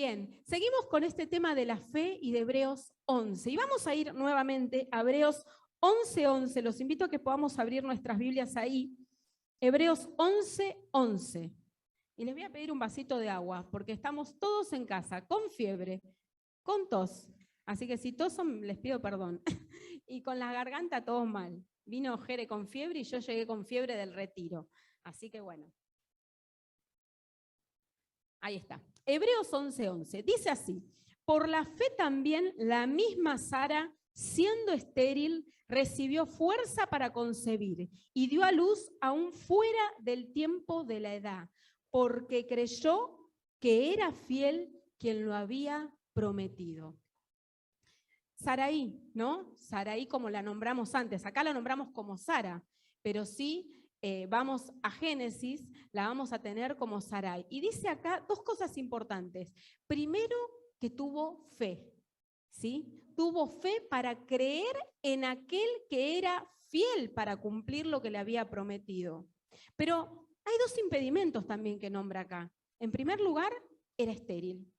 Bien, seguimos con este tema de la fe y de Hebreos 11. Y vamos a ir nuevamente a Hebreos 11:11. Los invito a que podamos abrir nuestras Biblias ahí. Hebreos 11:11. Y les voy a pedir un vasito de agua, porque estamos todos en casa, con fiebre, con tos. Así que si toson, les pido perdón. Y con la garganta todo mal. Vino Jere con fiebre y yo llegué con fiebre del retiro. Así que bueno. Ahí está. Hebreos 11:11. Dice así: por la fe también la misma Sara, siendo estéril, recibió fuerza para concebir y dio a luz aún fuera del tiempo de la edad, porque creyó que era fiel quien lo había prometido. Saraí, ¿no? Saraí como la nombramos antes. Acá la nombramos como Sara, pero sí vamos a Génesis, la vamos a tener como Sarai. Y dice acá dos cosas importantes. Primero, que tuvo fe, ¿sí? Tuvo fe para creer en aquel que era fiel para cumplir lo que le había prometido. Pero hay dos impedimentos también que nombra acá. En primer lugar, era estéril.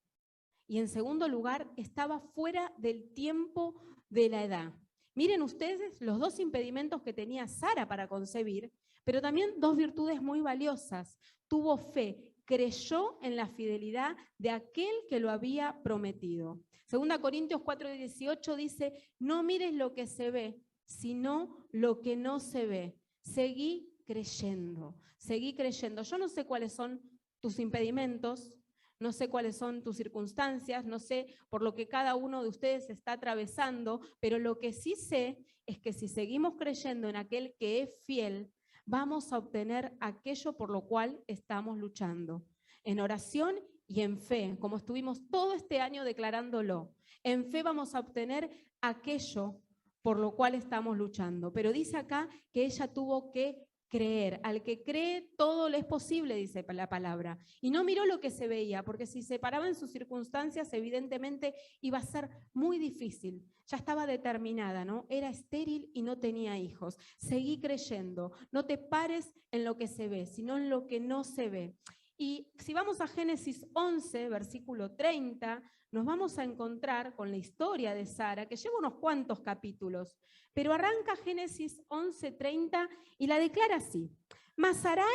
Y en segundo lugar, estaba fuera del tiempo de la edad. Miren ustedes los dos impedimentos que tenía Sara para concebir, pero también dos virtudes muy valiosas. Tuvo fe, creyó en la fidelidad de aquel que lo había prometido. 2 Corintios 4:18 dice: no mires lo que se ve, sino lo que no se ve. Seguí creyendo, seguí creyendo. Yo no sé cuáles son tus impedimentos, no sé cuáles son tus circunstancias, no sé por lo que cada uno de ustedes está atravesando, pero lo que sí sé es que si seguimos creyendo en aquel que es fiel, vamos a obtener aquello por lo cual estamos luchando. En oración y en fe, como estuvimos todo este año declarándolo. En fe vamos a obtener aquello por lo cual estamos luchando. Pero dice acá que ella tuvo que creer. Al que cree, todo le es posible, dice la palabra. Y no miró lo que se veía, porque si se paraba en sus circunstancias, evidentemente iba a ser muy difícil. Ya estaba determinada, ¿no? Era estéril y no tenía hijos. Seguí creyendo. No te pares en lo que se ve, sino en lo que no se ve. Y si vamos a Génesis 11, versículo 30, nos vamos a encontrar con la historia de Sara, que lleva unos cuantos capítulos, pero arranca Génesis 11:30 y la declara así: mas Sarai,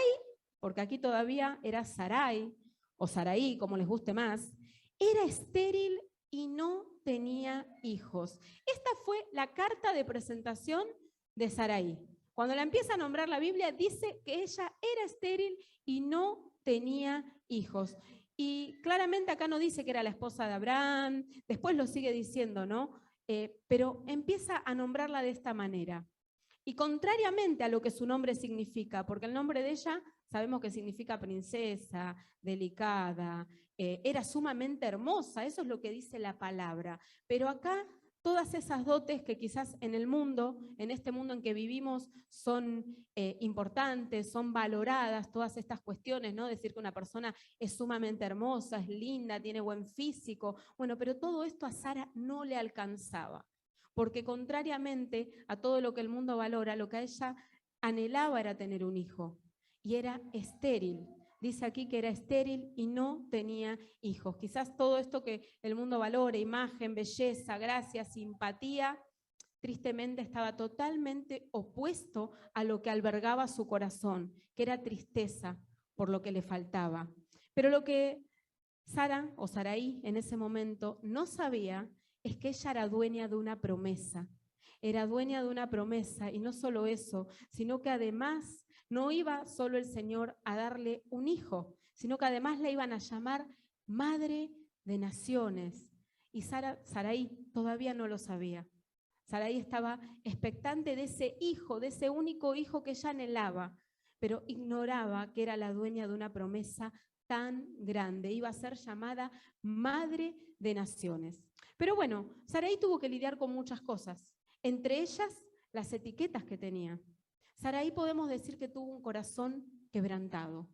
porque aquí todavía era Sarai, o Saraí, como les guste más, era estéril y no tenía hijos. Esta fue la carta de presentación de Sarai. Cuando la empieza a nombrar la Biblia, dice que ella era estéril y no tenía hijos. Y claramente acá no dice que era la esposa de Abraham, después lo sigue diciendo, ¿no? Pero empieza a nombrarla de esta manera. Y contrariamente a lo que su nombre significa, porque el nombre de ella sabemos que significa princesa, delicada, era sumamente hermosa, eso es lo que dice la palabra. Pero acá todas esas dotes que quizás en el mundo, en este mundo en que vivimos, son importantes, son valoradas, todas estas cuestiones, ¿no? Decir que una persona es sumamente hermosa, es linda, tiene buen físico, bueno, pero todo esto a Sara no le alcanzaba, porque contrariamente a todo lo que el mundo valora, lo que a ella anhelaba era tener un hijo, y era estéril. Dice aquí que era estéril y no tenía hijos. Quizás todo esto que el mundo valora, imagen, belleza, gracia, simpatía, tristemente estaba totalmente opuesto a lo que albergaba su corazón, que era tristeza por lo que le faltaba. Pero lo que Sara o Saraí en ese momento no sabía es que ella era dueña de una promesa. Era dueña de una promesa, y no solo eso, sino que además no iba solo el Señor a darle un hijo, sino que además la iban a llamar Madre de Naciones. Y Saraí todavía no lo sabía. Saraí estaba expectante de ese hijo, de ese único hijo que ella anhelaba, pero ignoraba que era la dueña de una promesa tan grande. Iba a ser llamada Madre de Naciones. Pero bueno, Saraí tuvo que lidiar con muchas cosas, entre ellas las etiquetas que tenía. Saraí podemos decir que tuvo un corazón quebrantado.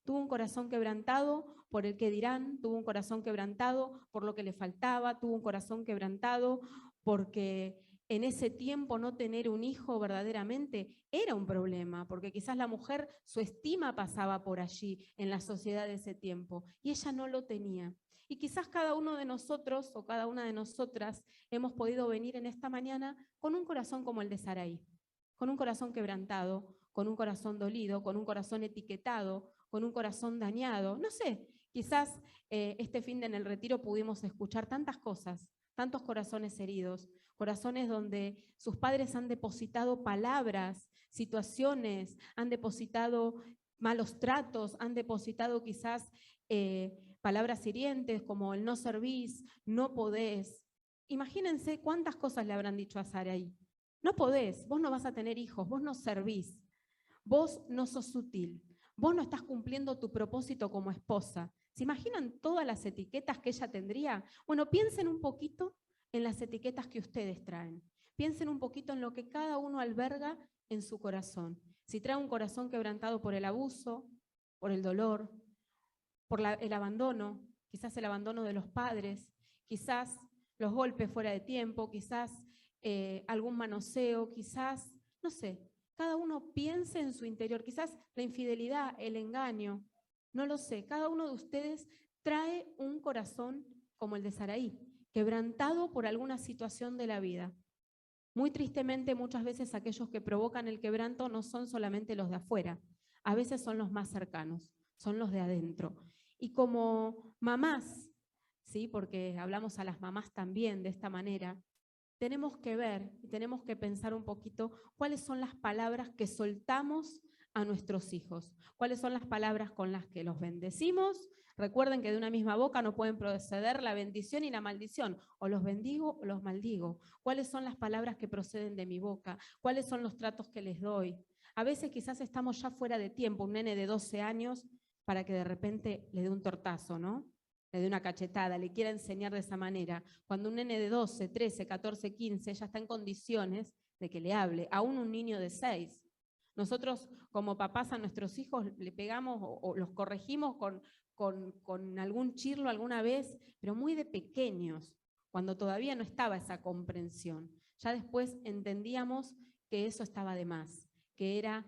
Tuvo un corazón quebrantado por el que dirán, tuvo un corazón quebrantado por lo que le faltaba, tuvo un corazón quebrantado porque en ese tiempo no tener un hijo verdaderamente era un problema, porque quizás la mujer, su estima pasaba por allí en la sociedad de ese tiempo, y ella no lo tenía. Y quizás cada uno de nosotros o cada una de nosotras hemos podido venir en esta mañana con un corazón como el de Sarai, con un corazón quebrantado, con un corazón dolido, con un corazón etiquetado, con un corazón dañado. No sé, quizás este fin de en el retiro pudimos escuchar tantas cosas, tantos corazones heridos, corazones donde sus padres han depositado palabras, situaciones, han depositado malos tratos, han depositado quizás palabras hirientes como el no servís, no podés. Imagínense cuántas cosas le habrán dicho a Sarai. No podés, vos no vas a tener hijos, vos no servís, vos no sos útil, vos no estás cumpliendo tu propósito como esposa. ¿Se imaginan todas las etiquetas que ella tendría? Bueno, piensen un poquito en las etiquetas que ustedes traen. Piensen un poquito en lo que cada uno alberga en su corazón. Si trae un corazón quebrantado por el abuso, por el dolor, por el abandono, quizás el abandono de los padres, quizás los golpes fuera de tiempo, quizás algún manoseo, quizás, no sé, cada uno piense en su interior, quizás la infidelidad, el engaño, no lo sé, cada uno de ustedes trae un corazón como el de Sarai, quebrantado por alguna situación de la vida. Muy tristemente, muchas veces aquellos que provocan el quebranto no son solamente los de afuera, a veces son los más cercanos, son los de adentro. Y como mamás, ¿sí? Porque hablamos a las mamás también de esta manera, tenemos que ver y tenemos que pensar un poquito cuáles son las palabras que soltamos a nuestros hijos, cuáles son las palabras con las que los bendecimos. Recuerden que de una misma boca no pueden proceder la bendición y la maldición, o los bendigo o los maldigo. ¿Cuáles son las palabras que proceden de mi boca? ¿Cuáles son los tratos que les doy? A veces quizás estamos ya fuera de tiempo, un nene de 12 años, para que de repente le dé un tortazo, ¿no? Le dé una cachetada, le quiera enseñar de esa manera. Cuando un nene de 12, 13, 14, 15 ya está en condiciones de que le hable, aún un niño de 6. Nosotros como papás a nuestros hijos le pegamos o los corregimos con algún chirlo alguna vez, pero muy de pequeños, cuando todavía no estaba esa comprensión. Ya después entendíamos que eso estaba de más, que era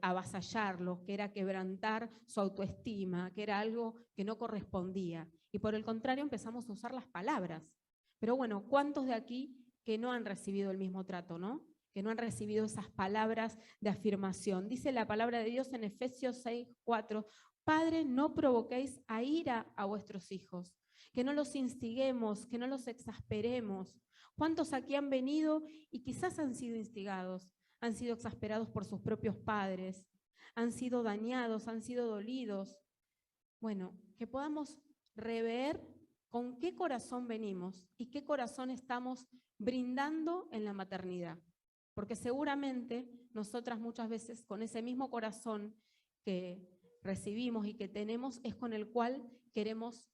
avasallarlos, que era quebrantar su autoestima, que era algo que no correspondía. Y por el contrario empezamos a usar las palabras. Pero bueno, ¿cuántos de aquí que no han recibido el mismo trato, no? Que no han recibido esas palabras de afirmación? Dice la palabra de Dios en Efesios 6:4, Padre, no provoquéis a ira a vuestros hijos, que no los instiguemos, que no los exasperemos. ¿Cuántos aquí han venido y quizás han sido instigados? Han sido exasperados por sus propios padres, han sido dañados, han sido dolidos. Bueno, que podamos rever con qué corazón venimos y qué corazón estamos brindando en la maternidad. Porque seguramente nosotras muchas veces con ese mismo corazón que recibimos y que tenemos es con el cual queremos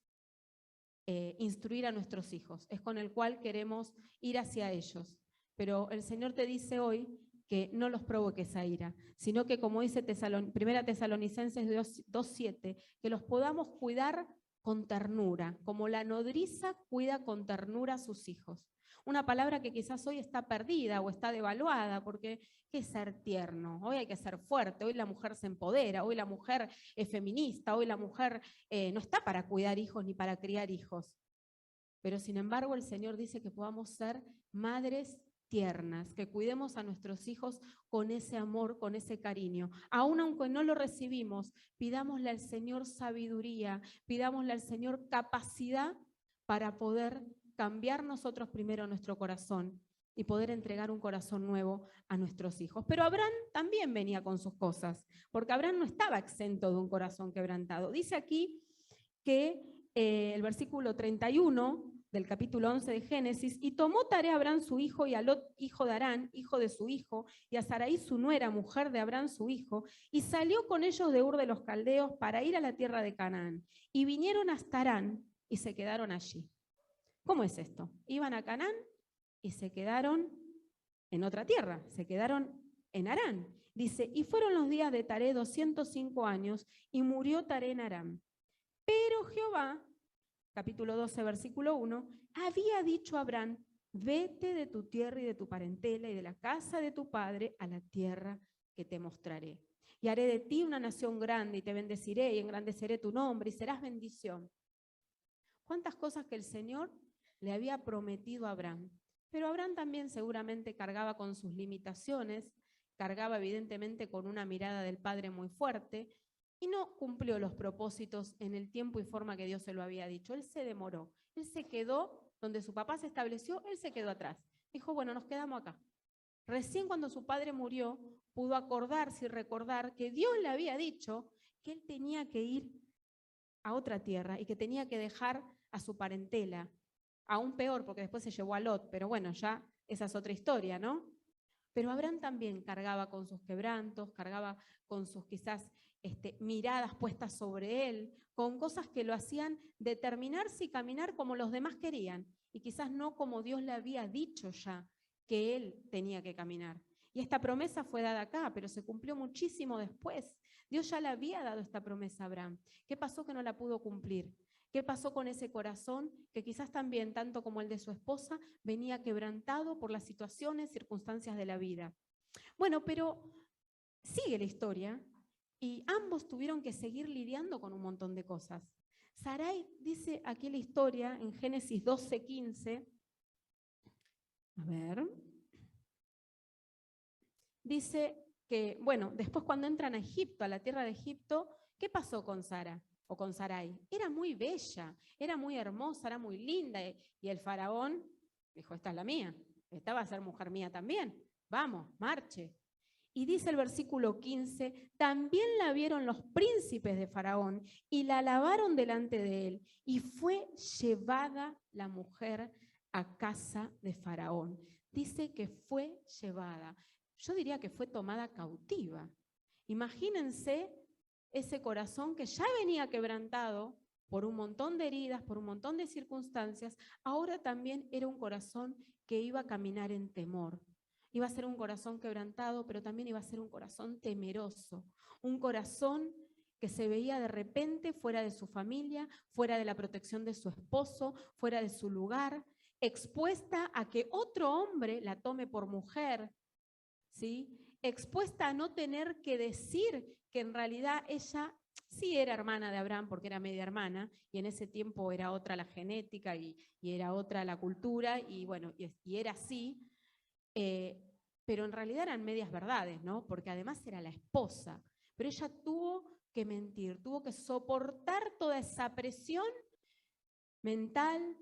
instruir a nuestros hijos, es con el cual queremos ir hacia ellos. Pero el Señor te dice hoy que no los provoques a ira, sino que como dice 1 Tesalonicenses 2:7, que los podamos cuidar con ternura, como la nodriza cuida con ternura a sus hijos. Una palabra que quizás hoy está perdida o está devaluada, porque ¿qué es ser tierno? Hoy hay que ser fuerte, hoy la mujer se empodera, hoy la mujer es feminista, hoy la mujer no está para cuidar hijos ni para criar hijos. Pero sin embargo el Señor dice que podamos ser madres tiernas, que cuidemos a nuestros hijos con ese amor, con ese cariño. Aún aunque no lo recibimos, pidámosle al Señor sabiduría, pidámosle al Señor capacidad para poder cambiar nosotros primero nuestro corazón y poder entregar un corazón nuevo a nuestros hijos. Pero Abraham también venía con sus cosas, porque Abraham no estaba exento de un corazón quebrantado. Dice aquí que el versículo 31 del capítulo 11 de Génesis, y tomó tarea a Abraham su hijo, y a Lot, hijo de Harán, hijo de su hijo, y a Sarai su nuera, mujer de Abraham su hijo, y salió con ellos de Ur de los Caldeos para ir a la tierra de Canaán. Y vinieron hasta Harán y se quedaron allí. ¿Cómo es esto? Iban a Canaán y se quedaron en otra tierra, se quedaron en Harán. Dice, y fueron los días de Taré 205 años, y murió Taré en Harán. Pero Jehová, capítulo 12, versículo 1, había dicho a Abraham, vete de tu tierra y de tu parentela y de la casa de tu padre a la tierra que te mostraré. Y haré de ti una nación grande y te bendeciré y engrandeceré tu nombre y serás bendición. cuántas cosas que el Señor le había prometido a Abraham. Pero Abraham también seguramente cargaba con sus limitaciones, cargaba evidentemente con una mirada del Padre muy fuerte, y no cumplió los propósitos en el tiempo y forma que Dios se lo había dicho. Él se demoró, él se quedó donde su papá se estableció, él se quedó atrás. Dijo, bueno, nos quedamos acá. Recién cuando su padre murió, pudo acordarse y recordar que Dios le había dicho que él tenía que ir a otra tierra y que tenía que dejar a su parentela. Aún peor, porque después se llevó a Lot, pero bueno, ya esa es otra historia, ¿no? Pero Abraham también cargaba con sus quebrantos, cargaba con sus quizás miradas puestas sobre él, con cosas que lo hacían determinarse y caminar como los demás querían, y quizás no como Dios le había dicho ya que él tenía que caminar. Y esta promesa fue dada acá, pero se cumplió muchísimo después. Dios ya le había dado esta promesa a Abraham. ¿Qué pasó que no la pudo cumplir? ¿Qué pasó con ese corazón que quizás también, tanto como el de su esposa, venía quebrantado por las situaciones, circunstancias de la vida? Bueno, pero sigue la historia y ambos tuvieron que seguir lidiando con un montón de cosas. Sarai dice aquí la historia en Génesis 12:15. A ver. Dice que, bueno, después cuando entran a Egipto, a la tierra de Egipto, ¿qué pasó con Sara o con Sarai? Era muy bella, era muy hermosa, era muy linda, y el faraón dijo, esta es la mía, esta va a ser mujer mía también, vamos, marche. Y dice el versículo 15, también la vieron los príncipes de Faraón y la alabaron delante de él, y fue llevada la mujer a casa de Faraón. Dice que fue llevada. Yo diría que fue tomada cautiva. Imagínense ese corazón que ya venía quebrantado por un montón de heridas, por un montón de circunstancias, ahora también era un corazón que iba a caminar en temor. Iba a ser un corazón quebrantado, pero también iba a ser un corazón temeroso, un corazón que se veía de repente fuera de su familia, fuera de la protección de su esposo, fuera de su lugar, expuesta a que otro hombre la tome por mujer, ¿sí? Expuesta a no tener que decir que en realidad ella sí era hermana de Abraham porque era media hermana, y en ese tiempo era otra la genética y era otra la cultura, y bueno, y era así, pero en realidad eran medias verdades, ¿no? Porque además era la esposa, pero ella tuvo que mentir, tuvo que soportar toda esa presión mental,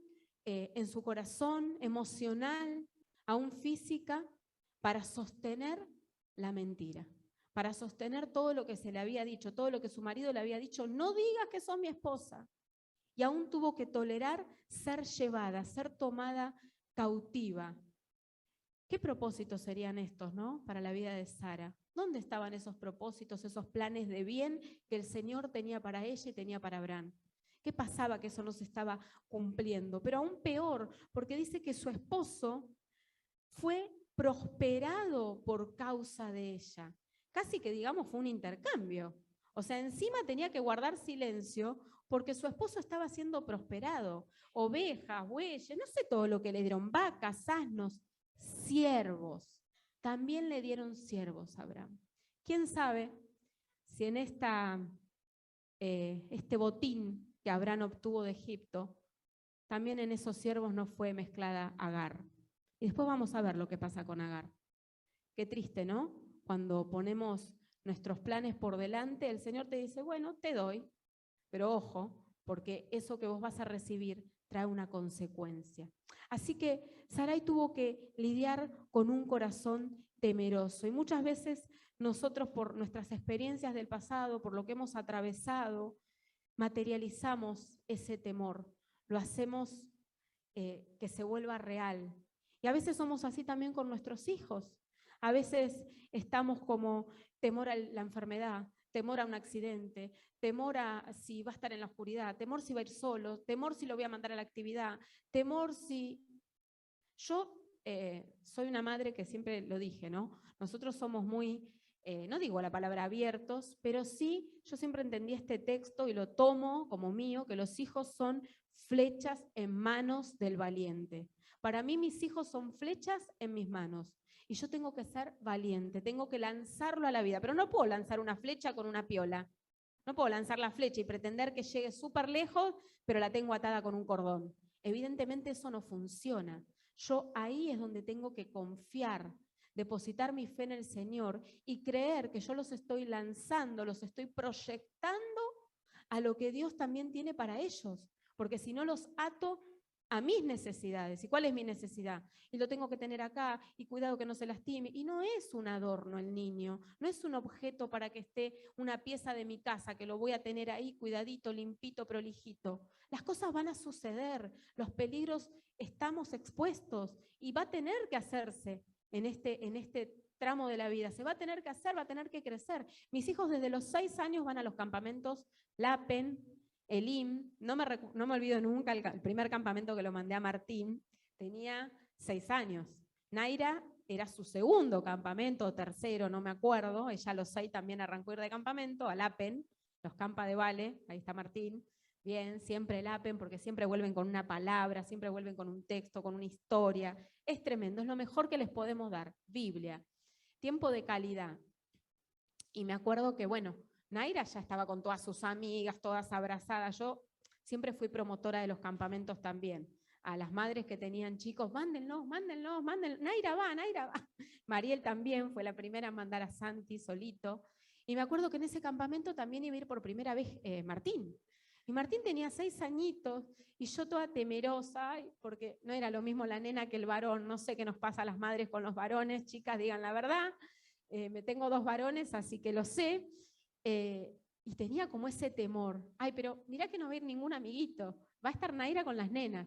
en su corazón, emocional, aún física, para sostener la mentira, para sostener todo lo que se le había dicho, todo lo que su marido le había dicho, no digas que sos mi esposa. Y aún tuvo que tolerar ser llevada, ser tomada cautiva. ¿Qué propósitos serían estos, no? Para la vida de Sara. ¿Dónde estaban esos propósitos, esos planes de bien que el Señor tenía para ella y tenía para Abraham? ¿Qué pasaba que eso no se estaba cumpliendo? Pero aún peor, porque dice que su esposo fue prosperado por causa de ella. Casi que digamos fue un intercambio. O sea, encima tenía que guardar silencio porque su esposo estaba siendo prosperado. Ovejas, bueyes, no sé todo lo que le dieron, vacas, asnos, siervos. También le dieron siervos a Abraham. ¿Quién sabe si en este botín que Abraham obtuvo de Egipto, también en esos siervos no fue mezclada Agar? Y después vamos a ver lo que pasa con Agar. Qué triste, ¿no? Cuando ponemos nuestros planes por delante, el Señor te dice, bueno, te doy, pero ojo, porque eso que vos vas a recibir trae una consecuencia. Así que Sarai tuvo que lidiar con un corazón temeroso, y muchas veces nosotros, por nuestras experiencias del pasado, por lo que hemos atravesado, materializamos ese temor, lo hacemos que se vuelva real. Y a veces somos así también con nuestros hijos. A veces estamos como temor a la enfermedad, temor a un accidente, temor a si va a estar en la oscuridad, temor si va a ir solo, temor si lo voy a mandar a la actividad, temor si... Yo soy una madre que siempre lo dije, ¿no? Nosotros somos muy, no digo la palabra abiertos, pero sí, yo siempre entendí este texto y lo tomo como mío, que los hijos son flechas en manos del valiente. Para mí mis hijos son flechas en mis manos. Y yo tengo que ser valiente, tengo que lanzarlo a la vida, pero no puedo lanzar una flecha con una piola. No puedo lanzar la flecha y pretender que llegue súper lejos, pero la tengo atada con un cordón. Evidentemente eso no funciona. Yo ahí es donde tengo que confiar, depositar mi fe en el Señor y creer que yo los estoy lanzando, los estoy proyectando a lo que Dios también tiene para ellos, porque si no los ato a mis necesidades. ¿Y cuál es mi necesidad? Y lo tengo que tener acá, y cuidado que no se lastime. Y no es un adorno el niño, no es un objeto para que esté una pieza de mi casa, que lo voy a tener ahí cuidadito, limpito, prolijito. Las cosas van a suceder, los peligros estamos expuestos y va a tener que hacerse en este tramo de la vida. Se va a tener que hacer, va a tener que crecer. Mis hijos desde los 6 años van a los campamentos LAPEN, Elim, no me olvido nunca el primer campamento que lo mandé a Martín, tenía 6 años. Naira era su segundo campamento, o tercero, no me acuerdo, ella a los 6 también arrancó a ir de campamento, al APEN, los Campa de Vale, ahí está Martín, bien, siempre el APEN, porque siempre vuelven con una palabra, siempre vuelven con un texto, con una historia, es tremendo, es lo mejor que les podemos dar, Biblia, tiempo de calidad. Y me acuerdo que, bueno, Naira ya estaba con todas sus amigas, todas abrazadas. Yo siempre fui promotora de los campamentos también. A las madres que tenían chicos, mándenlos, mándenlos, mándenlos. Naira va, Naira va. Mariel también fue la primera en mandar a Santi solito. Y me acuerdo que en ese campamento también iba a ir por primera vez Martín. Y Martín tenía 6 añitos y yo toda temerosa, porque no era lo mismo la nena que el varón. No sé qué nos pasa a las madres con los varones, chicas, digan la verdad. Me tengo 2 varones, así que lo sé. Y tenía como ese temor. Ay, pero mirá que no va a ir ningún amiguito. Va a estar Naira con las nenas.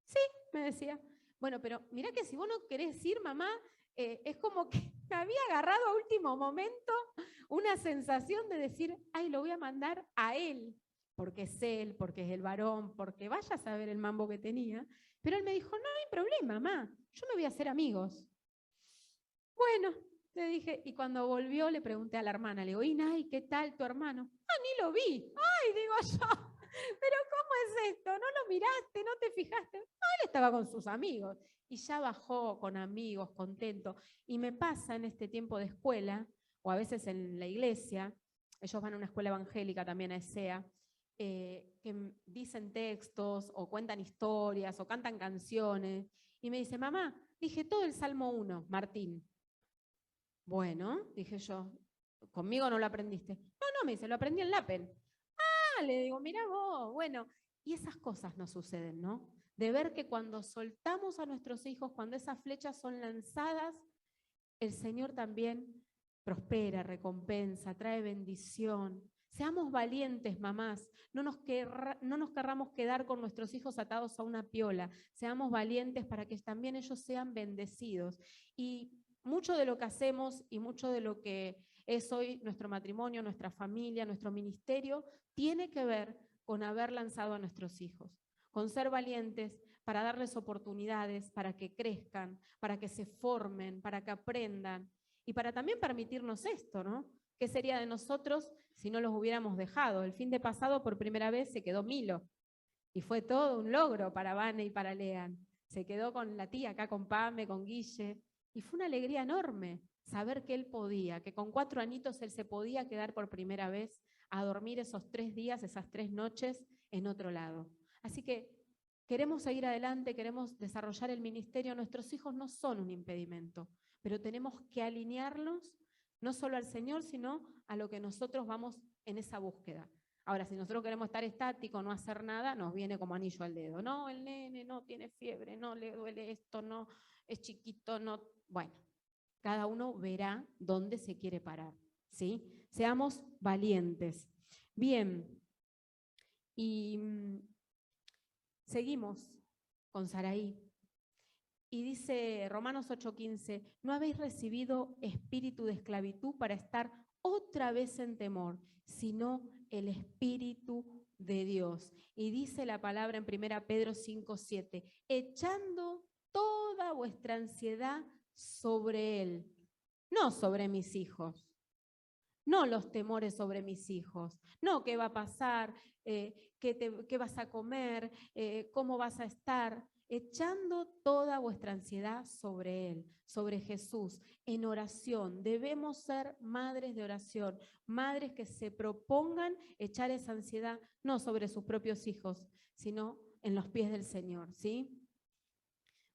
Sí, me decía. Bueno, pero mirá que si vos no querés ir, mamá, es como que me había agarrado a último momento una sensación de decir, ay, lo voy a mandar a él, porque es él, porque es el varón, porque vaya a saber el mambo que tenía. Pero él me dijo, no hay problema, mamá, yo me voy a hacer amigos. Bueno, le dije, y cuando volvió le pregunté a la hermana, le digo, Inay, ¿qué tal tu hermano? Ah, ni lo vi. Ay, digo yo, pero ¿cómo es esto? ¿No lo miraste? ¿No te fijaste? Ah, él estaba con sus amigos y ya bajó con amigos, contento. Y me pasa en este tiempo de escuela, o a veces en la iglesia, ellos van a una escuela evangélica también a ESEA, que dicen textos o cuentan historias o cantan canciones. Y me dice, mamá, dije todo el Salmo 1, Martín. Bueno, dije yo, conmigo no lo aprendiste. No, no, me dice, lo aprendí en LAPEN. Ah, le digo, mira vos, bueno. Y esas cosas nos suceden, ¿no? De ver que cuando soltamos a nuestros hijos, cuando esas flechas son lanzadas, el Señor también prospera, recompensa, trae bendición. Seamos valientes, mamás. No nos querramos quedar con nuestros hijos atados a una piola. Seamos valientes para que también ellos sean bendecidos. Y mucho de lo que hacemos y mucho de lo que es hoy nuestro matrimonio, nuestra familia, nuestro ministerio, tiene que ver con haber lanzado a nuestros hijos, con ser valientes para darles oportunidades, para que crezcan, para que se formen, para que aprendan y para también permitirnos esto, ¿no? ¿Qué sería de nosotros si no los hubiéramos dejado? El fin de pasado por primera vez se quedó Milo y fue todo un logro para Vane y para Lean. Se quedó con la tía acá, con Pame, con Guille, y fue una alegría enorme saber que él podía, que con 4 añitos él se podía quedar por primera vez a dormir esos 3 días, esas 3 noches en otro lado. Así que queremos seguir adelante, queremos desarrollar el ministerio. Nuestros hijos no son un impedimento, pero tenemos que alinearlos no solo al Señor, sino a lo que nosotros vamos en esa búsqueda. Ahora, si nosotros queremos estar estáticos, no hacer nada, nos viene como anillo al dedo. No, el nene no tiene fiebre, no le duele esto, no es chiquito, no. Bueno, cada uno verá dónde se quiere parar, ¿sí? Seamos valientes. Bien, y seguimos con Saraí. Y dice Romanos 8:15, no habéis recibido espíritu de esclavitud para estar otra vez en temor, sino el Espíritu de Dios. Y dice la palabra en 1 Pedro 5:7, echando toda vuestra ansiedad sobre Él, no sobre mis hijos, no los temores sobre mis hijos, no qué va a pasar, qué vas a comer, cómo vas a estar. echando toda vuestra ansiedad sobre Él, sobre Jesús, en oración. Debemos ser madres de oración, madres que se propongan echar esa ansiedad no sobre sus propios hijos, sino en los pies del Señor, ¿sí?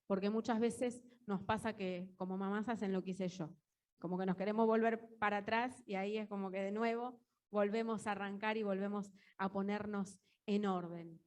Porque muchas veces nos pasa que como mamás hacen lo que hice yo, como que nos queremos volver para atrás y ahí es como que de nuevo volvemos a arrancar y volvemos a ponernos en orden.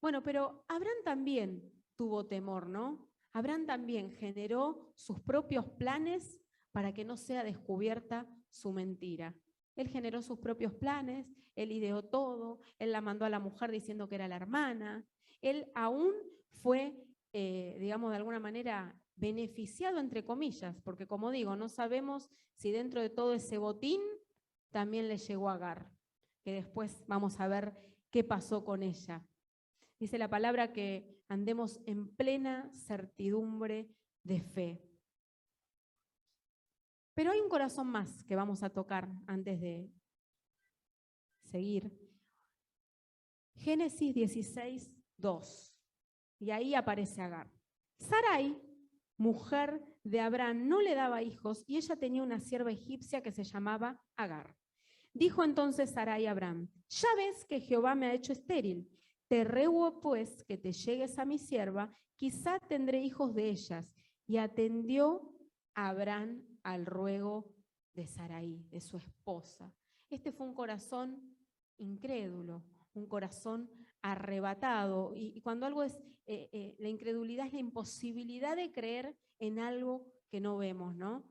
Bueno, pero Abraham también tuvo temor, ¿no? Abraham también generó sus propios planes para que no sea descubierta su mentira. Él generó sus propios planes, él ideó todo, él la mandó a la mujer diciendo que era la hermana, él aún fue, digamos, de alguna manera beneficiado, entre comillas, porque como digo, no sabemos si dentro de todo ese botín también le llegó a Agar, que después vamos a ver qué pasó con ella. Dice la palabra que andemos en plena certidumbre de fe. Pero hay un corazón más que vamos a tocar antes de seguir. Génesis 16, 2. Y ahí aparece Agar. Sarai, mujer de Abraham, no le daba hijos y ella tenía una sierva egipcia que se llamaba Agar. Dijo entonces Sarai a Abraham, ya ves que Jehová me ha hecho estéril. Te ruego pues que te llegues a mi sierva, quizá tendré hijos de ellas. Y atendió Abraham al ruego de Sarai, de su esposa. Este fue un corazón incrédulo, un corazón arrebatado. Y cuando algo es, la incredulidad es la imposibilidad de creer en algo que no vemos, ¿no?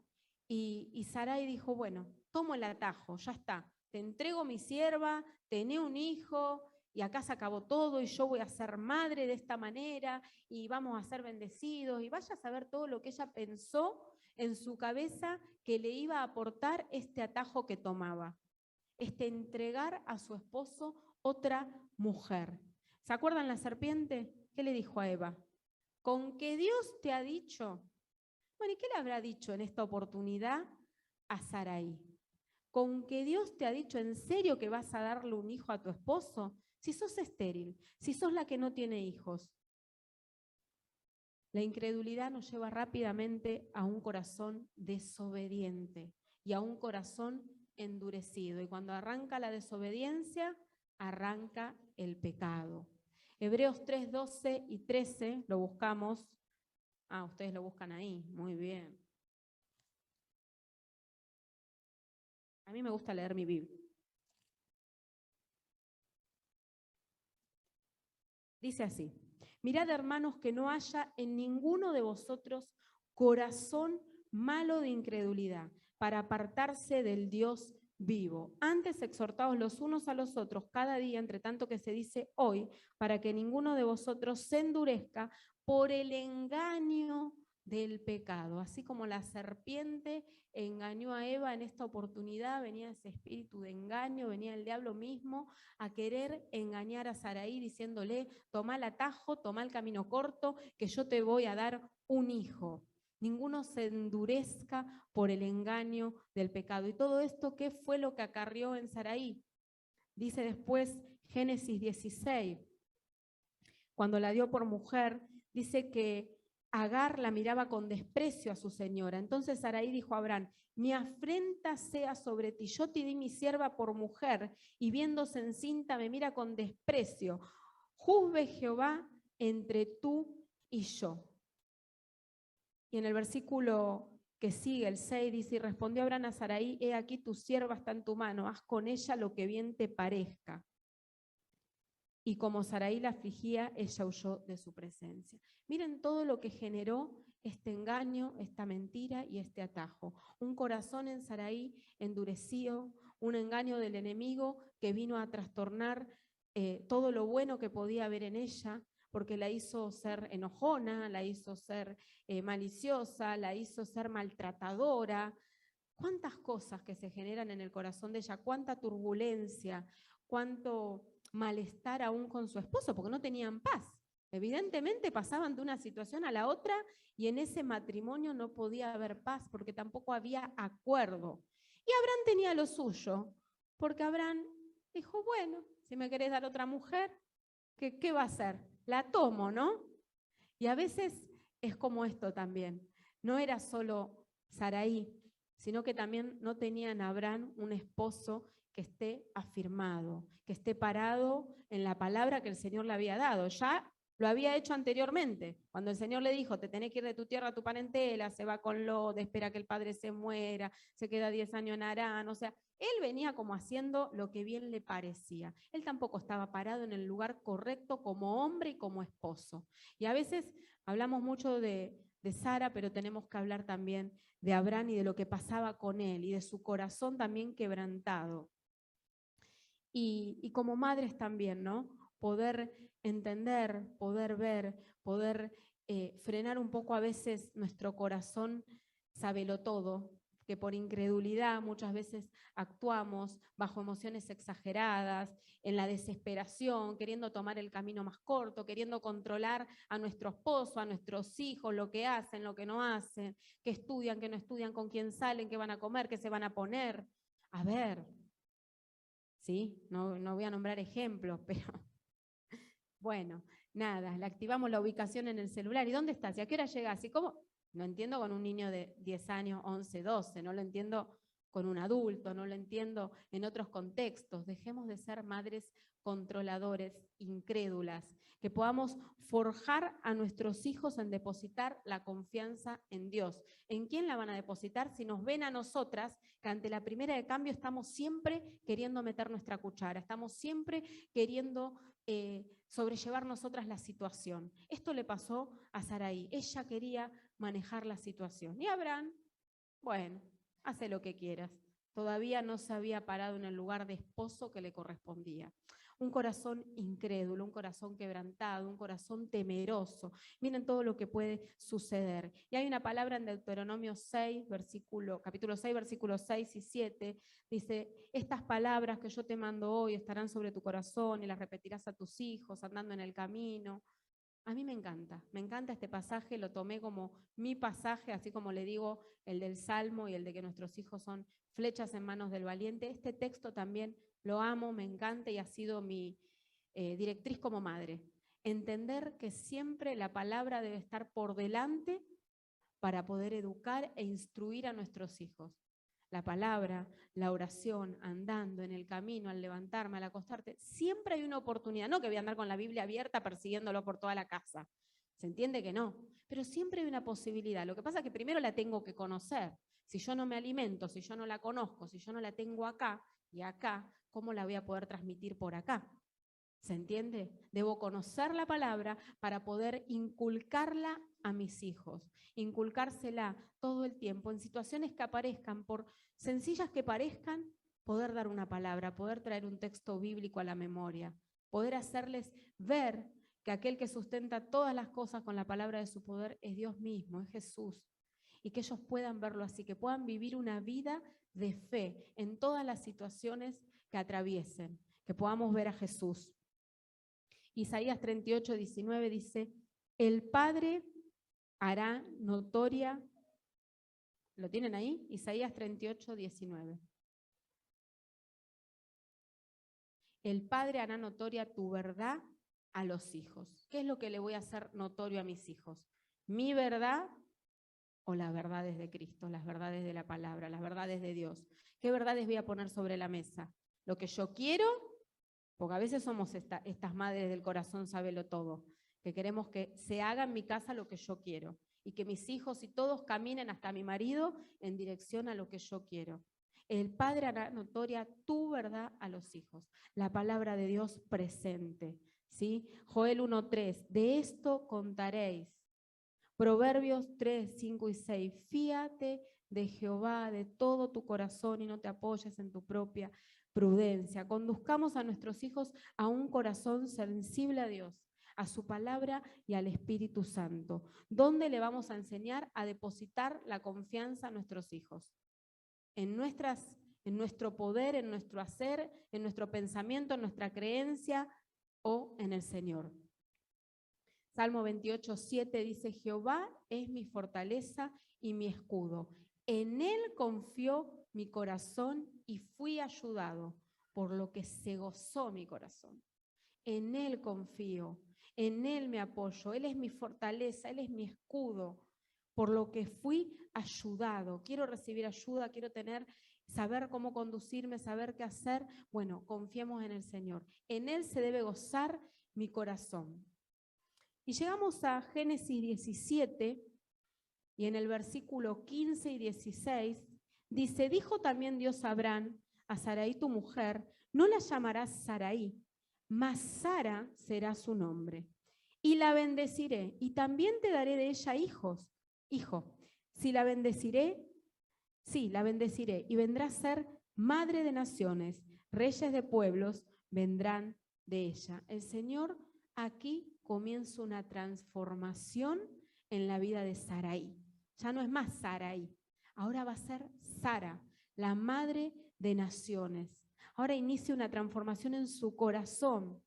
Y Sarai dijo, bueno, tomo el atajo, ya está. Te entrego mi sierva, tené un hijo y acá se acabó todo y yo voy a ser madre de esta manera y vamos a ser bendecidos y vaya a saber todo lo que ella pensó en su cabeza que le iba a aportar este atajo que tomaba, este entregar a su esposo otra mujer. ¿Se acuerdan la serpiente? ¿Qué le dijo a Eva? ¿Con que Dios te ha dicho? Bueno, ¿y qué le habrá dicho en esta oportunidad a Sarai? ¿Con que Dios te ha dicho en serio que vas a darle un hijo a tu esposo? Si sos estéril, si sos la que no tiene hijos. La incredulidad nos lleva rápidamente a un corazón desobediente y a un corazón endurecido. Y cuando arranca la desobediencia, arranca el pecado. Hebreos 3, 12 y 13, lo buscamos. Ah, ustedes lo buscan ahí, muy bien. A mí me gusta leer mi Biblia. Dice así, mirad hermanos que no haya en ninguno de vosotros corazón malo de incredulidad para apartarse del Dios vivo. Antes exhortaos los unos a los otros cada día, entre tanto que se dice hoy, para que ninguno de vosotros se endurezca por el engaño del pecado. Así como la serpiente engañó a Eva en esta oportunidad, venía ese espíritu de engaño, venía el diablo mismo a querer engañar a Sarai diciéndole, toma el atajo, toma el camino corto, que yo te voy a dar un hijo. Ninguno se endurezca por el engaño del pecado. ¿Y todo esto qué fue lo que acarrió en Sarai? Dice después Génesis 16, cuando la dio por mujer, dice que Agar la miraba con desprecio a su señora. Entonces Sarai dijo a Abraham, mi afrenta sea sobre ti, yo te di mi sierva por mujer, y viéndose encinta me mira con desprecio. Juzgue Jehová entre tú y yo. Y en el versículo que sigue, el 6, dice, y respondió Abraham a Sarai, he aquí tu sierva está en tu mano, haz con ella lo que bien te parezca. Y como Sarai la afligía, ella huyó de su presencia. Miren todo lo que generó este engaño, esta mentira y este atajo. Un corazón en Sarai endurecido, un engaño del enemigo que vino a trastornar todo lo bueno que podía haber en ella, porque la hizo ser enojona, la hizo ser maliciosa, la hizo ser maltratadora. ¿Cuántas cosas que se generan en el corazón de ella? ¿Cuánta turbulencia? ¿Cuánto malestar aún con su esposo? Porque no tenían paz. Evidentemente pasaban de una situación a la otra y en ese matrimonio no podía haber paz porque tampoco había acuerdo. Y Abraham tenía lo suyo, porque Abraham dijo, bueno, si me querés dar otra mujer, ¿qué va a hacer? La tomo, ¿no? Y a veces es como esto también. No era solo Sarai, sino que también no tenía en Abraham un esposo que esté afirmado, que esté parado en la palabra que el Señor le había dado. Ya lo había hecho anteriormente, cuando el Señor le dijo, te tenés que ir de tu tierra a tu parentela, se va con Lot, espera que el padre se muera, se queda 10 años en Harán, o sea, él venía como haciendo lo que bien le parecía. Él tampoco estaba parado en el lugar correcto como hombre y como esposo. Y a veces hablamos mucho de Sara, pero tenemos que hablar también de Abraham y de lo que pasaba con él y de su corazón también quebrantado. Y como madres también, ¿no? Poder entender, poder ver, poder frenar un poco a veces nuestro corazón sábelo todo, que por incredulidad muchas veces actuamos bajo emociones exageradas, en la desesperación, queriendo tomar el camino más corto, queriendo controlar a nuestro esposo, a nuestros hijos, lo que hacen, lo que no hacen, que estudian, que no estudian, con quién salen, qué van a comer, qué se van a poner. A ver, ¿sí? No voy a nombrar ejemplos, pero bueno, nada, le activamos la ubicación en el celular. ¿Y dónde estás? ¿Y a qué hora llegas? ¿Y cómo? No entiendo con un niño de 10 años, 11, 12, no lo entiendo con un adulto, no lo entiendo en otros contextos. Dejemos de ser madres controladores, incrédulas, que podamos forjar a nuestros hijos en depositar la confianza en Dios. ¿En quién la van a depositar? Si nos ven a nosotras, que ante la primera de cambio estamos siempre queriendo meter nuestra cuchara, estamos siempre queriendo sobrellevar nosotras la situación. Esto le pasó a Sarai. Ella quería manejar la situación. Y Abraham, bueno, hace lo que quieras. Todavía no se había parado en el lugar de esposo que le correspondía. Un corazón incrédulo, un corazón quebrantado, un corazón temeroso. Miren todo lo que puede suceder. Y hay una palabra en Deuteronomio 6, capítulo 6, versículos 6 y 7. Dice, estas palabras que yo te mando hoy estarán sobre tu corazón y las repetirás a tus hijos andando en el camino. A mí me encanta este pasaje, lo tomé como mi pasaje, así como le digo el del Salmo y el de que nuestros hijos son flechas en manos del valiente. Este texto también lo amo, me encanta y ha sido mi directriz como madre. Entender que siempre la palabra debe estar por delante para poder educar e instruir a nuestros hijos. La palabra, la oración, andando en el camino, al levantarme, al acostarte, siempre hay una oportunidad. No que voy a andar con la Biblia abierta persiguiéndolo por toda la casa. Se entiende que no, pero siempre hay una posibilidad. Lo que pasa es que primero la tengo que conocer. Si yo no me alimento, si yo no la conozco, si yo no la tengo acá y acá, ¿cómo la voy a poder transmitir por acá? ¿Se entiende? Debo conocer la palabra para poder inculcarla a mis hijos, inculcársela todo el tiempo en situaciones que aparezcan, por sencillas que parezcan, poder dar una palabra, poder traer un texto bíblico a la memoria, poder hacerles ver que aquel que sustenta todas las cosas con la palabra de su poder es Dios mismo, es Jesús, y que ellos puedan verlo así, que puedan vivir una vida de fe en todas las situaciones que atraviesen, que podamos ver a Jesús. Isaías 38, 19 dice, el Padre hará notoria, ¿lo tienen ahí? Isaías 38, 19. El Padre hará notoria tu verdad a los hijos. ¿Qué es lo que le voy a hacer notorio a mis hijos? ¿Mi verdad o las verdades de Cristo, las verdades de la palabra, las verdades de Dios? ¿Qué verdades voy a poner sobre la mesa? ¿Lo que yo quiero? Porque a veces somos estas madres del corazón sábelo todo, que queremos que se haga en mi casa lo que yo quiero y que mis hijos y todos caminen hasta mi marido en dirección a lo que yo quiero. El Padre hará notoria tu verdad a los hijos. La palabra de Dios presente. ¿Sí? Joel 1:3, de esto contaréis. Proverbios 3, 5 y 6, fíate de Jehová de todo tu corazón y no te apoyes en tu propia prudencia. Conduzcamos a nuestros hijos a un corazón sensible a Dios, a su palabra y al Espíritu Santo. ¿Dónde le vamos a enseñar a depositar la confianza a nuestros hijos? En nuestro poder, en nuestro hacer, en nuestro pensamiento, en nuestra creencia o en el Señor. Salmo 28, 7 dice, Jehová es mi fortaleza y mi escudo. En él confió mi corazón y fui ayudado, por lo que se gozó mi corazón. En él confío, En Él me apoyo, Él es mi fortaleza, Él es mi escudo, por lo que fui ayudado. Quiero recibir ayuda, quiero saber cómo conducirme, saber qué hacer. Bueno, confiemos en el Señor. En Él se debe gozar mi corazón. Y llegamos a Génesis 17, y en el versículo 15 y 16, dice, dijo también Dios a Abraham, a Sarai tu mujer, no la llamarás Sarai, mas Sara será su nombre. Y la bendeciré, y también te daré de ella hijos. Hijo, si la bendeciré, sí, la bendeciré, y vendrá a ser madre de naciones, reyes de pueblos vendrán de ella. El Señor aquí comienza una transformación en la vida de Sarai. Ya no es más Sarai, ahora va a ser Sara, la madre de naciones. Ahora inicia una transformación en su corazón.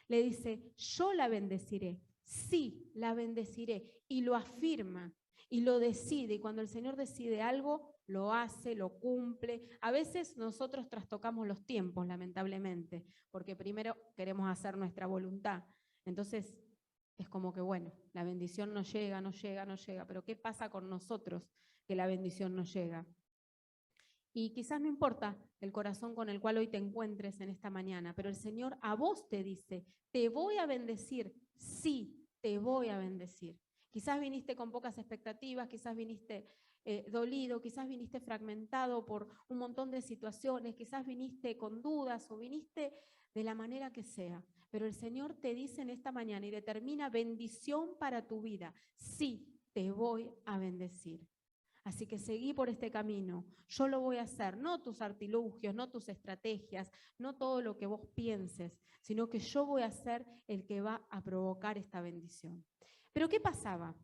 Le dice, yo la bendeciré, sí, la bendeciré, y lo afirma, y lo decide, y cuando el Señor decide algo, lo hace, lo cumple. A veces nosotros trastocamos los tiempos, lamentablemente, porque primero queremos hacer nuestra voluntad. Entonces, es como que, bueno, la bendición no llega, no llega, no llega, pero ¿qué pasa con nosotros que la bendición no llega? Y quizás no importa el corazón con el cual hoy te encuentres en esta mañana, pero el Señor a vos te dice, te voy a bendecir, sí, te voy a bendecir. Quizás viniste con pocas expectativas, quizás viniste dolido, quizás viniste fragmentado por un montón de situaciones, quizás viniste con dudas o viniste de la manera que sea. Pero el Señor te dice en esta mañana y determina bendición para tu vida. Sí, te voy a bendecir. Así que seguí por este camino. Yo lo voy a hacer, no tus artilugios, no tus estrategias, no todo lo que vos pienses, sino que yo voy a ser el que va a provocar esta bendición. Pero ¿qué pasaba?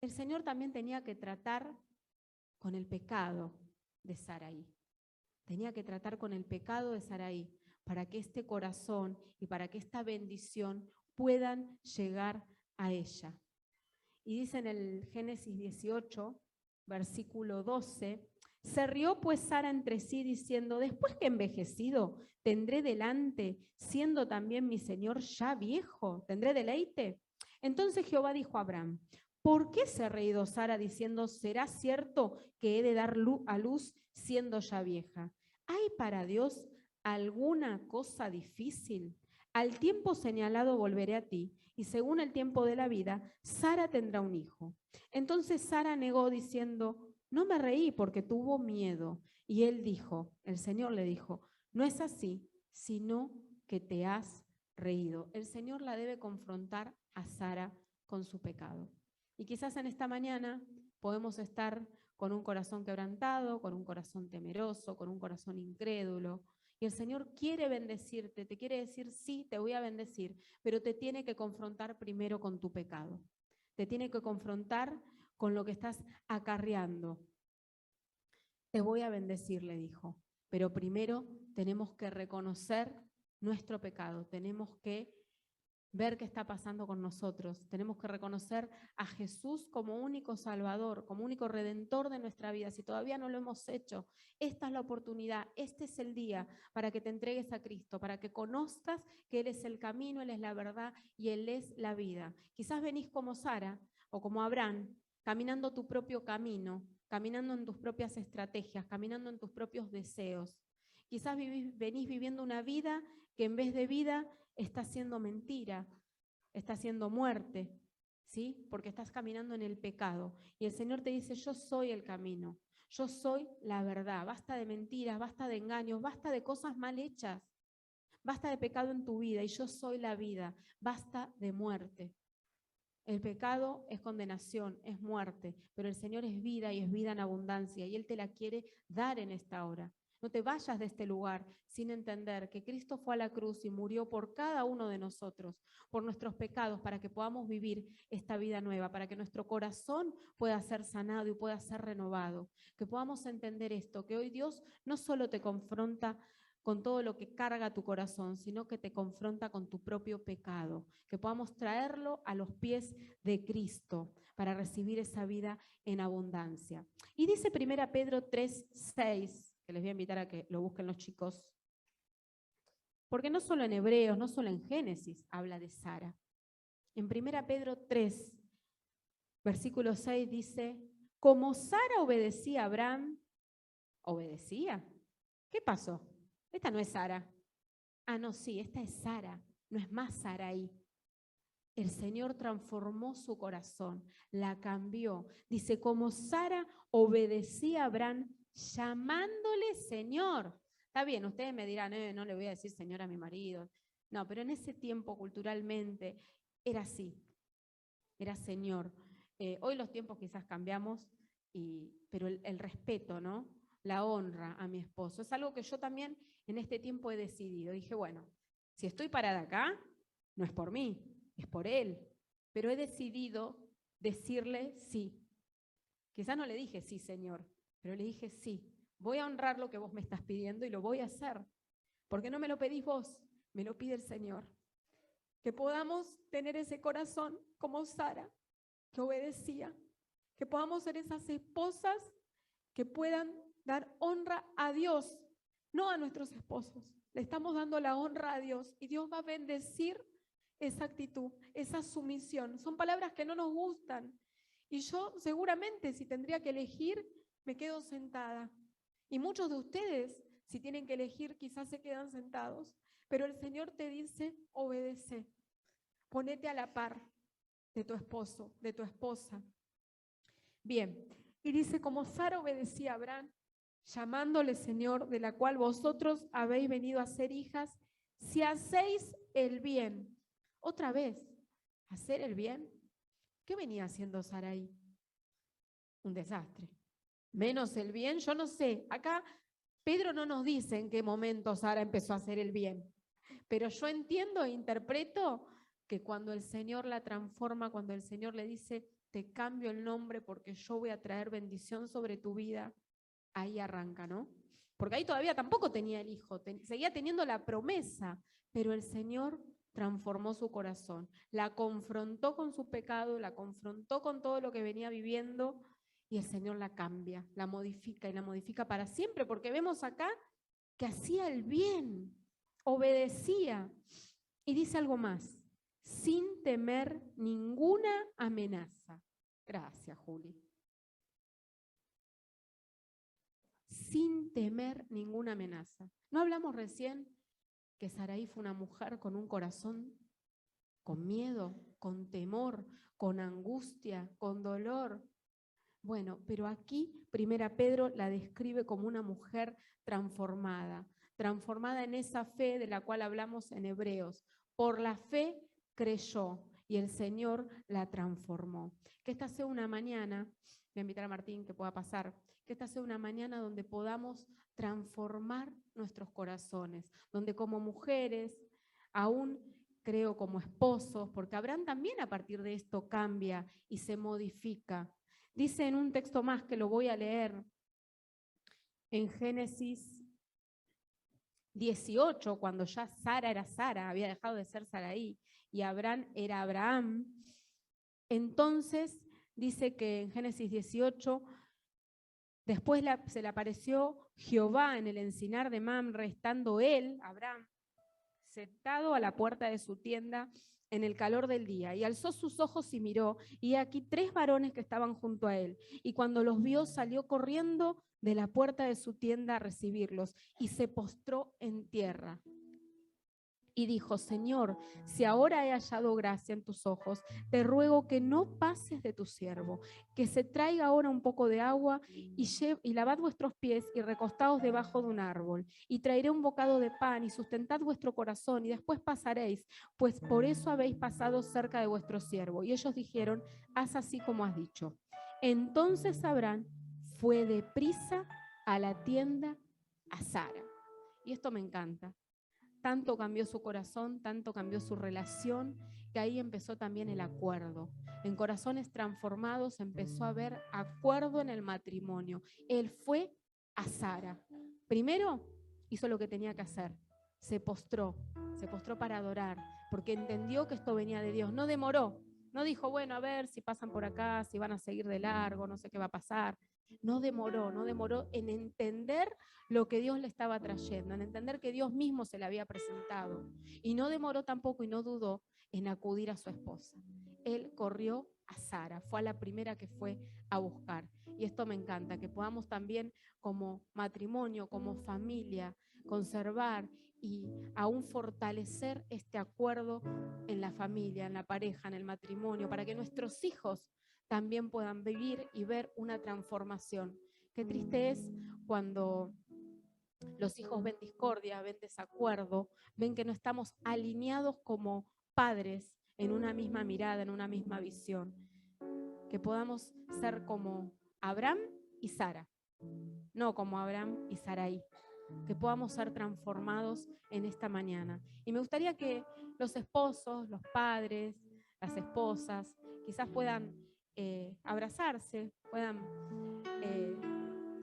El Señor también tenía que tratar con el pecado de Sarai. Tenía que tratar con el pecado de Sarai para que este corazón y para que esta bendición puedan llegar a ella. Y dice en el Génesis 18, versículo 12, se rió pues Sara entre sí diciendo, después que envejecido, tendré delante, siendo también mi señor ya viejo, ¿tendré deleite? Entonces Jehová dijo a Abraham, ¿por qué se ha reído Sara diciendo, será cierto que he de dar a luz siendo ya vieja? ¿Hay para Dios alguna cosa difícil? Al tiempo señalado volveré a ti, y según el tiempo de la vida, Sara tendrá un hijo. Entonces Sara negó diciendo, no me reí porque tuvo miedo. Y él dijo, el Señor le dijo, no es así, sino que te has reído. El Señor la debe confrontar a Sara con su pecado. Y quizás en esta mañana podemos estar con un corazón quebrantado, con un corazón temeroso, con un corazón incrédulo. Y el Señor quiere bendecirte, te quiere decir, sí, te voy a bendecir, pero te tiene que confrontar primero con tu pecado. Te tiene que confrontar con lo que estás acarreando. Te voy a bendecir, le dijo, pero primero tenemos que reconocer nuestro pecado, tenemos que ver qué está pasando con nosotros, tenemos que reconocer a Jesús como único Salvador, como único Redentor de nuestra vida. Si todavía no lo hemos hecho, esta es la oportunidad, este es el día para que te entregues a Cristo, para que conozcas que Él es el camino, Él es la verdad y Él es la vida. Quizás venís como Sara o como Abraham, caminando tu propio camino, caminando en tus propias estrategias, caminando en tus propios deseos. Quizás venís viviendo una vida que en vez de vida está siendo mentira, está siendo muerte, ¿sí? Porque estás caminando en el pecado. Y el Señor te dice, yo soy el camino, yo soy la verdad. Basta de mentiras, basta de engaños, basta de cosas mal hechas, basta de pecado en tu vida y yo soy la vida, basta de muerte. El pecado es condenación, es muerte, pero el Señor es vida y es vida en abundancia y Él te la quiere dar en esta hora. No te vayas de este lugar sin entender que Cristo fue a la cruz y murió por cada uno de nosotros, por nuestros pecados, para que podamos vivir esta vida nueva, para que nuestro corazón pueda ser sanado y pueda ser renovado. Que podamos entender esto, que hoy Dios no solo te confronta con todo lo que carga tu corazón, sino que te confronta con tu propio pecado, que podamos traerlo a los pies de Cristo para recibir esa vida en abundancia. Y dice 1 Pedro 3:6, que les voy a invitar a que lo busquen los chicos, porque no solo en Hebreos, no solo en Génesis habla de Sara. En 1 Pedro 3, versículo 6 dice, como Sara obedecía a Abraham, ¿obedecía? ¿Qué pasó? Esta no es Sara. Ah, no, sí, esta es Sara, no es más Sarai. El Señor transformó su corazón, la cambió. Dice, como Sara obedecía a Abraham, llamándole Señor. Está bien, ustedes me dirán, no le voy a decir Señor a mi marido. No, pero en ese tiempo culturalmente era así, era Señor. Hoy los tiempos quizás cambiamos, pero el respeto, ¿no? La honra a mi esposo. Es algo que yo también en este tiempo he decidido. Dije, bueno, si estoy parada acá, no es por mí, es por él. Pero he decidido decirle sí. Quizás no le dije sí, Señor, pero le dije sí. Voy a honrar lo que vos me estás pidiendo y lo voy a hacer. Porque no me lo pedís vos, me lo pide el Señor. Que podamos tener ese corazón como Sara, que obedecía. Que podamos ser esas esposas que puedan dar honra a Dios, no a nuestros esposos. Le estamos dando la honra a Dios y Dios va a bendecir esa actitud, esa sumisión. Son palabras que no nos gustan. Y yo seguramente si tendría que elegir, me quedo sentada. Y muchos de ustedes, si tienen que elegir, quizás se quedan sentados. Pero el Señor te dice, obedece. Ponete a la par de tu esposo, de tu esposa. Bien, y dice, como Sara obedecía a Abraham, llamándole Señor, de la cual vosotros habéis venido a ser hijas, si hacéis el bien. Otra vez, hacer el bien. ¿Qué venía haciendo Sarai? Un desastre. Menos el bien, yo no sé. Acá Pedro no nos dice en qué momento Sara empezó a hacer el bien. Pero yo entiendo e interpreto que cuando el Señor la transforma, cuando el Señor le dice, te cambio el nombre porque yo voy a traer bendición sobre tu vida, ahí arranca, ¿no? Porque ahí todavía tampoco tenía el hijo, seguía teniendo la promesa, pero el Señor transformó su corazón, la confrontó con su pecado, la confrontó con todo lo que venía viviendo y el Señor la cambia, la modifica y la modifica para siempre, porque vemos acá que hacía el bien, obedecía y dice algo más, sin temer ninguna amenaza. Gracias, Juli. Sin temer ninguna amenaza. ¿No hablamos recién que Sarai fue una mujer con un corazón con miedo, con temor, con angustia, con dolor? Bueno, pero aquí 1 Pedro la describe como una mujer transformada, transformada en esa fe de la cual hablamos en Hebreos. Por la fe creyó y el Señor la transformó. Que esta sea una mañana, voy a invitar a Martín que pueda pasar, que esta sea una mañana donde podamos transformar nuestros corazones, donde como mujeres, aún creo como esposos, porque Abraham también a partir de esto cambia y se modifica. Dice en un texto más que lo voy a leer, en Génesis 18, cuando ya Sara era Sara, había dejado de ser Sarai, y Abraham era Abraham. Entonces dice que en Génesis 18, después se le apareció Jehová en el encinar de Mamre, estando él, Abraham, sentado a la puerta de su tienda en el calor del día, y alzó sus ojos y miró, y aquí 3 varones que estaban junto a él, y cuando los vio salió corriendo de la puerta de su tienda a recibirlos, y se postró en tierra. Y dijo, Señor, si ahora he hallado gracia en tus ojos, te ruego que no pases de tu siervo, que se traiga ahora un poco de agua y lavad vuestros pies y recostaos debajo de un árbol. Y traeré un bocado de pan y sustentad vuestro corazón y después pasaréis, pues por eso habéis pasado cerca de vuestro siervo. Y ellos dijeron, haz así como has dicho. Entonces Abraham fue deprisa a la tienda a Sara. Y esto me encanta. Tanto cambió su corazón, tanto cambió su relación, que ahí empezó también el acuerdo. En corazones transformados empezó a haber acuerdo en el matrimonio. Él fue a Sara. Primero hizo lo que tenía que hacer. Se postró para adorar, porque entendió que esto venía de Dios. No demoró, no dijo, bueno, a ver si pasan por acá, si van a seguir de largo, no sé qué va a pasar. No demoró en entender lo que Dios le estaba trayendo, en entender que Dios mismo se le había presentado. Y no demoró tampoco y no dudó en acudir a su esposa. Él corrió a Sara, fue a la primera que fue a buscar. Y esto me encanta, que podamos también como matrimonio, como familia, conservar y aún fortalecer este acuerdo en la familia, en la pareja, en el matrimonio, para que nuestros hijos también puedan vivir y ver una transformación. Qué triste es cuando los hijos ven discordia, ven desacuerdo, ven que no estamos alineados como padres en una misma mirada, en una misma visión. Que podamos ser como Abraham y Sara, no como Abraham y Sarai. Que podamos ser transformados en esta mañana. Y me gustaría que los esposos, los padres, las esposas, quizás puedan abrazarse, puedan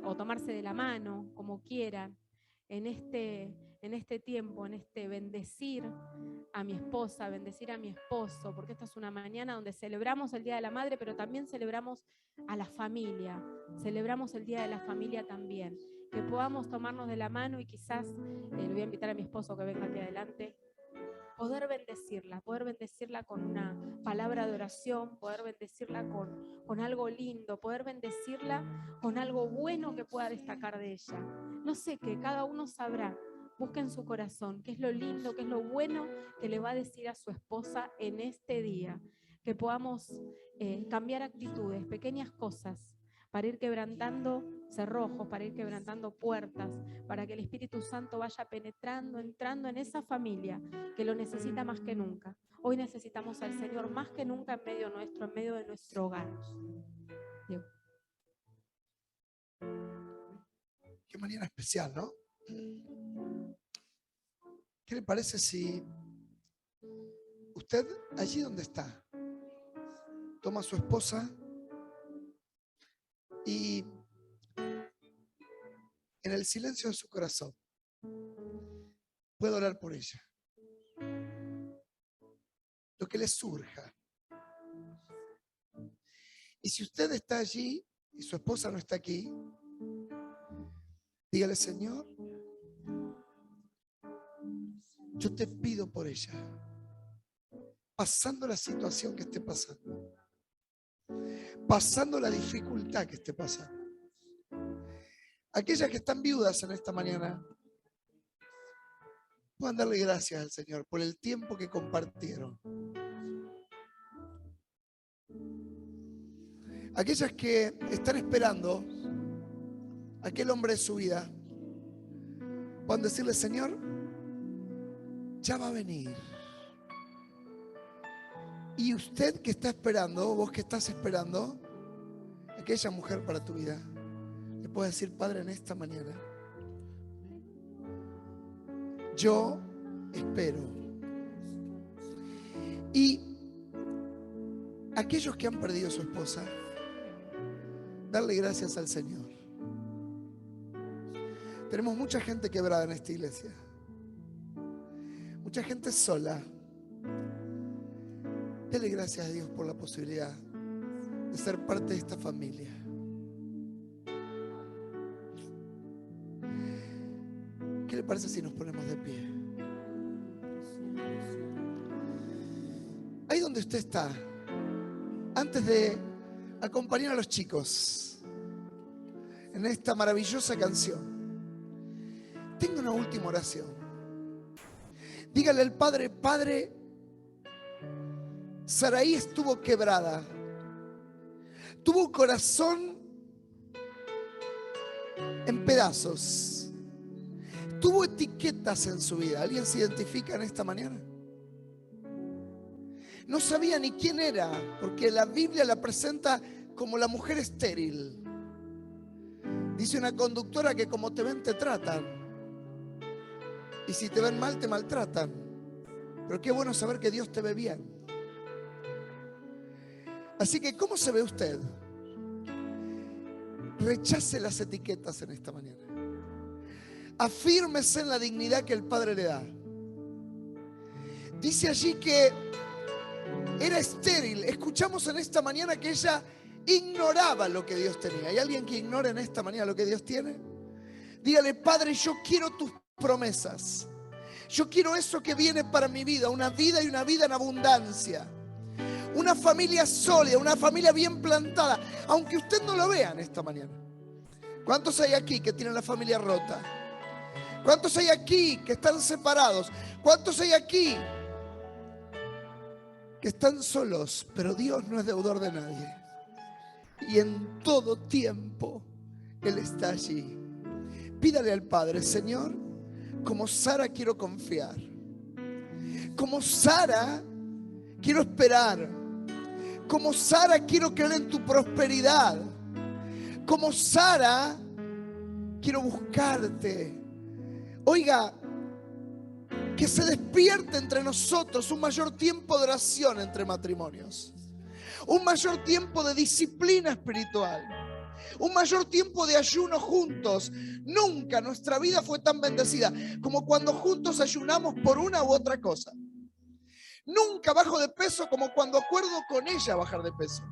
o tomarse de la mano, como quieran, en este tiempo, en este bendecir a mi esposa, bendecir a mi esposo, porque esta es una mañana donde celebramos el Día de la Madre, pero también celebramos a la familia, celebramos el Día de la Familia también, que podamos tomarnos de la mano y quizás, le voy a invitar a mi esposo que venga aquí adelante, poder bendecirla con una palabra de oración, poder bendecirla con algo lindo, poder bendecirla con algo bueno que pueda destacar de ella. No sé qué, cada uno sabrá. Busca en su corazón qué es lo lindo, qué es lo bueno que le va a decir a su esposa en este día. Que podamos cambiar actitudes, pequeñas cosas, para ir quebrantando cerrojos, para ir quebrantando puertas, para que el Espíritu Santo vaya penetrando, entrando en esa familia que lo necesita más que nunca. Hoy necesitamos al Señor más que nunca en medio nuestro, en medio de nuestro hogar. Diego. Qué mañana especial, ¿no? ¿Qué le parece si usted, allí donde está, toma a su esposa y en el silencio de su corazón puede orar por ella? Lo que le surja. Y si usted está allí y su esposa no está aquí, dígale: Señor, yo te pido por ella, pasando la situación que esté pasando, pasando la dificultad que esté pasando. Aquellas que están viudas en esta mañana, puedan darle gracias al Señor por el tiempo que compartieron. Aquellas que están esperando a aquel hombre de su vida, puedan decirle: Señor, ya va a venir. Y usted que está esperando, vos que estás esperando, aquella mujer para tu vida, le puedes decir: Padre, en esta mañana yo espero. Y aquellos que han perdido a su esposa, darle gracias al Señor. Tenemos mucha gente quebrada en esta iglesia, mucha gente sola. Dele gracias a Dios por la posibilidad de ser parte de esta familia. ¿Qué le parece si nos ponemos de pie? Ahí donde usted está, antes de acompañar a los chicos en esta maravillosa canción, tengo una última oración. Dígale al Padre: Padre, Sarai estuvo quebrada, tuvo un corazón en pedazos, tuvo etiquetas en su vida. ¿Alguien se identifica en esta mañana? No sabía ni quién era, porque la Biblia la presenta como la mujer estéril. Dice una conductora que como te ven te tratan, y si te ven mal te maltratan. Pero qué bueno saber que Dios te ve bien. Así que, ¿cómo se ve usted? Rechace las etiquetas en esta mañana. Afírmese en la dignidad que el Padre le da. Dice allí que era estéril. Escuchamos en esta mañana que ella ignoraba lo que Dios tenía. ¿Hay alguien que ignora en esta mañana lo que Dios tiene? Dígale: Padre, yo quiero tus promesas. Yo quiero eso que viene para mi vida, una vida y una vida en abundancia. Una familia sólida, una familia bien plantada, aunque usted no lo vea en esta mañana. ¿Cuántos hay aquí que tienen la familia rota? ¿Cuántos hay aquí que están separados? ¿Cuántos hay aquí que están solos? Pero Dios no es deudor de nadie. Y en todo tiempo Él está allí. Pídale al Padre: Señor, como Sara quiero confiar. Como Sara quiero esperar. Como Sara quiero creer en tu prosperidad. Como Sara quiero buscarte. Oiga, que se despierte entre nosotros un mayor tiempo de oración entre matrimonios. Un mayor tiempo de disciplina espiritual. Un mayor tiempo de ayuno juntos. Nunca nuestra vida fue tan bendecida como cuando juntos ayunamos por una u otra cosa. Nunca bajo de peso como cuando acuerdo con ella bajar de peso.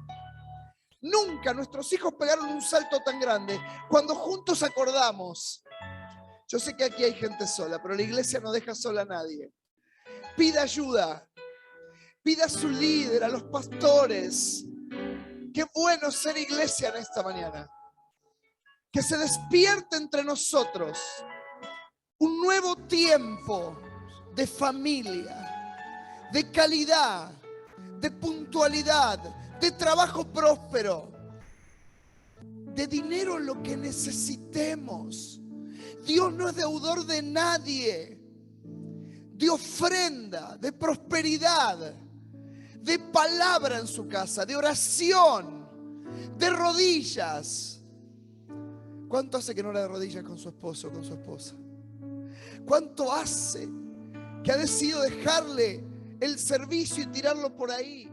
Nunca nuestros hijos pegaron un salto tan grande cuando juntos acordamos. Yo sé que aquí hay gente sola, pero la iglesia no deja sola a nadie. Pida ayuda. Pida a su líder, a los pastores. Qué bueno ser iglesia en esta mañana. Que se despierte entre nosotros un nuevo tiempo de familia, de calidad, de puntualidad, de trabajo próspero, de dinero en lo que necesitemos. Dios no es deudor de nadie, de ofrenda, de prosperidad, de palabra en su casa, de oración, de rodillas. ¿Cuánto hace que no ora de rodillas con su esposo o con su esposa? ¿Cuánto hace que ha decidido dejarle el servicio y tirarlo por ahí?